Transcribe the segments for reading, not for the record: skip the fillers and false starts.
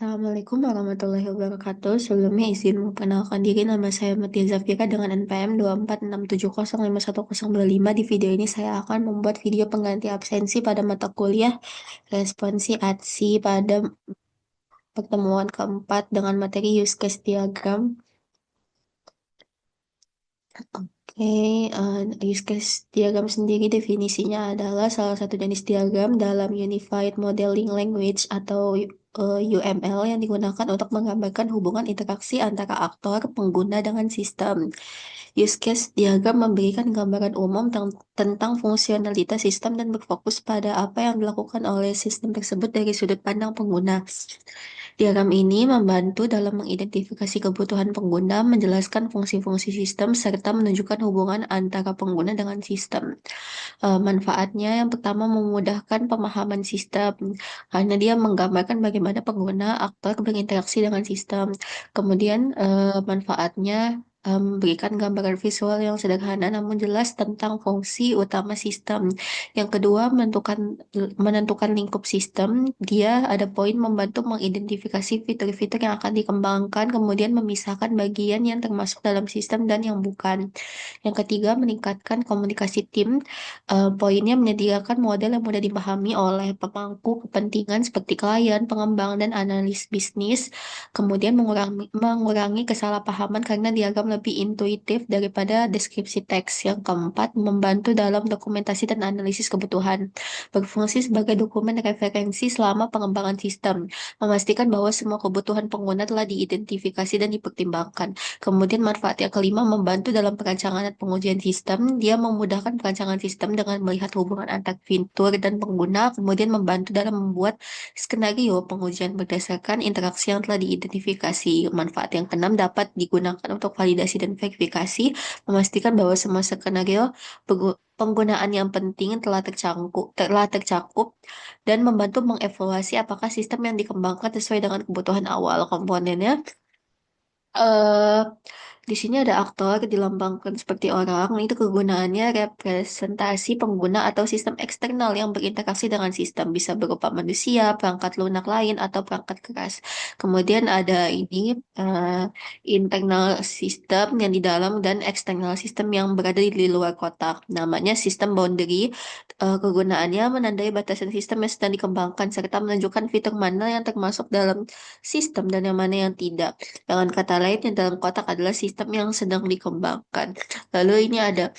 Assalamualaikum warahmatullahi wabarakatuh. Sebelumnya izin memperkenalkan diri, nama saya Matia Zafira dengan NPM 2467015025. Di video ini saya akan membuat video pengganti absensi pada mata kuliah responsi ATSI pada pertemuan keempat dengan materi use case diagram. Oke, use case diagram sendiri definisinya adalah salah satu jenis diagram dalam Unified Modeling Language atau UML yang digunakan untuk menggambarkan hubungan interaksi antara aktor, pengguna, dengan sistem. Use case diagram memberikan gambaran umum tentang fungsionalitas sistem dan berfokus pada apa yang dilakukan oleh sistem tersebut dari sudut pandang pengguna. Diagram ini membantu dalam mengidentifikasi kebutuhan pengguna, menjelaskan fungsi-fungsi sistem, serta menunjukkan hubungan antara pengguna dengan sistem. Manfaatnya yang pertama memudahkan pemahaman sistem, karena dia menggambarkan bagaimana pengguna aktor berinteraksi dengan sistem. Kemudian manfaatnya memberikan gambaran visual yang sederhana namun jelas tentang fungsi utama sistem. Yang kedua, menentukan lingkup sistem. Dia ada poin membantu mengidentifikasi fitur-fitur yang akan dikembangkan, kemudian memisahkan bagian yang termasuk dalam sistem dan yang bukan. Yang ketiga, meningkatkan komunikasi tim. Poinnya menyediakan model yang mudah dipahami oleh pemangku kepentingan seperti klien, pengembang, dan analis bisnis. Kemudian mengurangi kesalahpahaman karena diagram lebih intuitif daripada deskripsi teks. Yang keempat, membantu dalam dokumentasi dan analisis kebutuhan. Berfungsi sebagai dokumen referensi selama pengembangan sistem. Memastikan bahwa semua kebutuhan pengguna telah diidentifikasi dan dipertimbangkan. Kemudian manfaat yang kelima, membantu dalam perancangan dan pengujian sistem. Dia memudahkan perancangan sistem dengan melihat hubungan antar fitur dan pengguna, kemudian membantu dalam membuat skenario pengujian berdasarkan interaksi yang telah diidentifikasi. Manfaat yang keenam, dapat digunakan untuk validasi dan verifikasi, memastikan bahwa semua skenario penggunaan yang penting telah tercakup dan membantu mengevaluasi apakah sistem yang dikembangkan sesuai dengan kebutuhan awal komponennya. eh di sini ada aktor dilambangkan seperti orang. Itu kegunaannya representasi pengguna atau sistem eksternal yang berinteraksi dengan sistem. Bisa berupa manusia, perangkat lunak lain, atau perangkat keras. Kemudian ada ini eh, internal sistem yang di dalam dan eksternal sistem yang berada di luar kotak. Namanya sistem boundary. Kegunaannya menandai batasan sistem yang sedang dikembangkan serta menunjukkan fitur mana yang termasuk dalam sistem dan yang mana yang tidak. Dengan kata lain, yang dalam kotak adalah sistem yang sedang dikembangkan. Lalu ini ada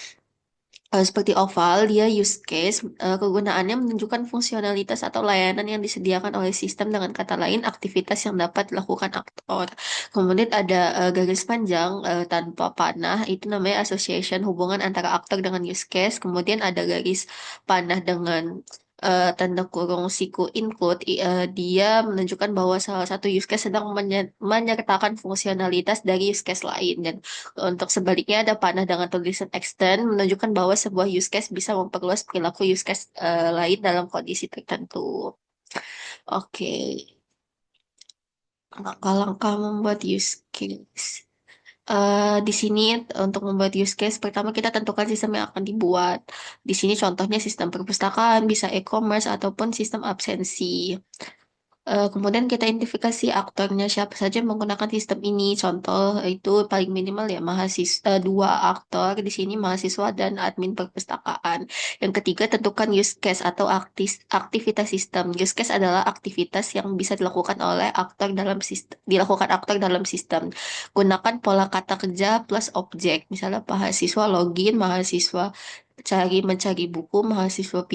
seperti oval, dia use case, kegunaannya menunjukkan fungsionalitas atau layanan yang disediakan oleh sistem, dengan kata lain, aktivitas yang dapat dilakukan aktor. Kemudian ada garis panjang tanpa panah, itu namanya association, hubungan antara aktor dengan use case. Kemudian ada garis panah dengan tanda kurung siku include, dia menunjukkan bahwa salah satu use case sedang menyertakan fungsionalitas dari use case lain. Dan untuk sebaliknya ada panah dengan tulisan extend, menunjukkan bahwa sebuah use case bisa memperluas perilaku use case lain dalam kondisi tertentu. Oke, langkah-langkah membuat use case. Di sini untuk membuat use case, pertama kita tentukan sistem yang akan dibuat. Di sini contohnya sistem perpustakaan, bisa e-commerce ataupun sistem absensi. Kemudian kita identifikasi aktornya siapa saja yang menggunakan sistem ini. Contoh itu paling minimal ya mahasiswa, dua aktor di sini mahasiswa dan admin perpustakaan. Yang ketiga, tentukan use case atau aktivitas sistem. Use case adalah aktivitas yang bisa dilakukan aktor dalam sistem. Gunakan pola kata kerja plus objek. Misalnya mahasiswa login, mahasiswa mencari buku, mahasiswa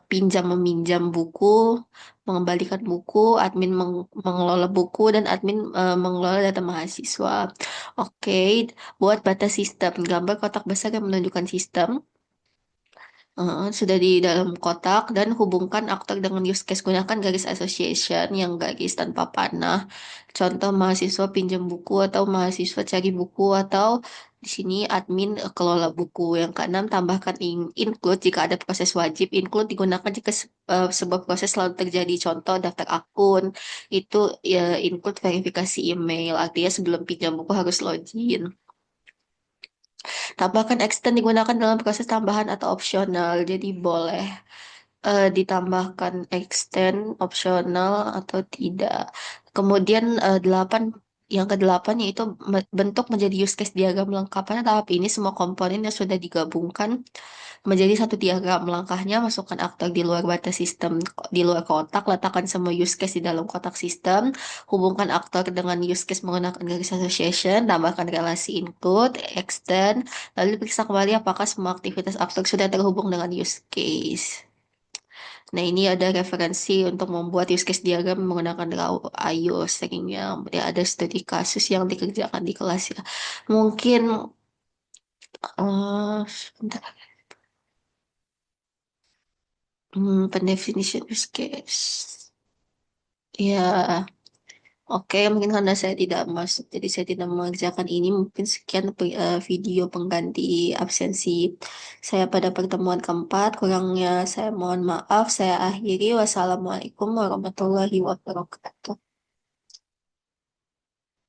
pinjam meminjam buku, mengembalikan buku, admin mengelola buku, dan admin mengelola data mahasiswa. Oke, buat batas sistem, gambar kotak besar yang menunjukkan sistem. Sudah di dalam kotak dan hubungkan aktor dengan use case. Gunakan garis association yang garis tanpa panah. Contoh mahasiswa pinjam buku atau mahasiswa cari buku, atau di sini admin kelola buku. Yang keenam, tambahkan include jika ada proses wajib. Include digunakan jika sebuah proses selalu terjadi. Contoh daftar akun itu ya, include verifikasi email. Artinya sebelum pinjam buku harus login. Tambahkan extend digunakan dalam proses tambahan atau opsional. Jadi boleh. Ditambahkan extend opsional atau tidak. Kemudian yang kedelapan yaitu bentuk menjadi use case diagram lengkap. Pada tahap ini semua komponen yang sudah digabungkan menjadi satu diagram. Langkahnya masukkan aktor di luar batas sistem, di luar kotak, letakkan semua use case di dalam kotak sistem, hubungkan aktor dengan use case menggunakan garis association, tambahkan relasi include, extend, lalu periksa kembali apakah semua aktivitas aktor sudah terhubung dengan use case. Nah, ini ada referensi untuk membuat use case diagram menggunakan raw IO seringnya. Ya, ada studi kasus yang dikerjakan di kelas ya. Mungkin sebentar. Pendefinisian use case. Ya, oke, mungkin karena saya tidak masuk, jadi saya tidak mengerjakan ini. Mungkin sekian video pengganti absensi saya pada pertemuan keempat. Kurangnya saya mohon maaf. Saya akhiri. Wassalamualaikum warahmatullahi wabarakatuh.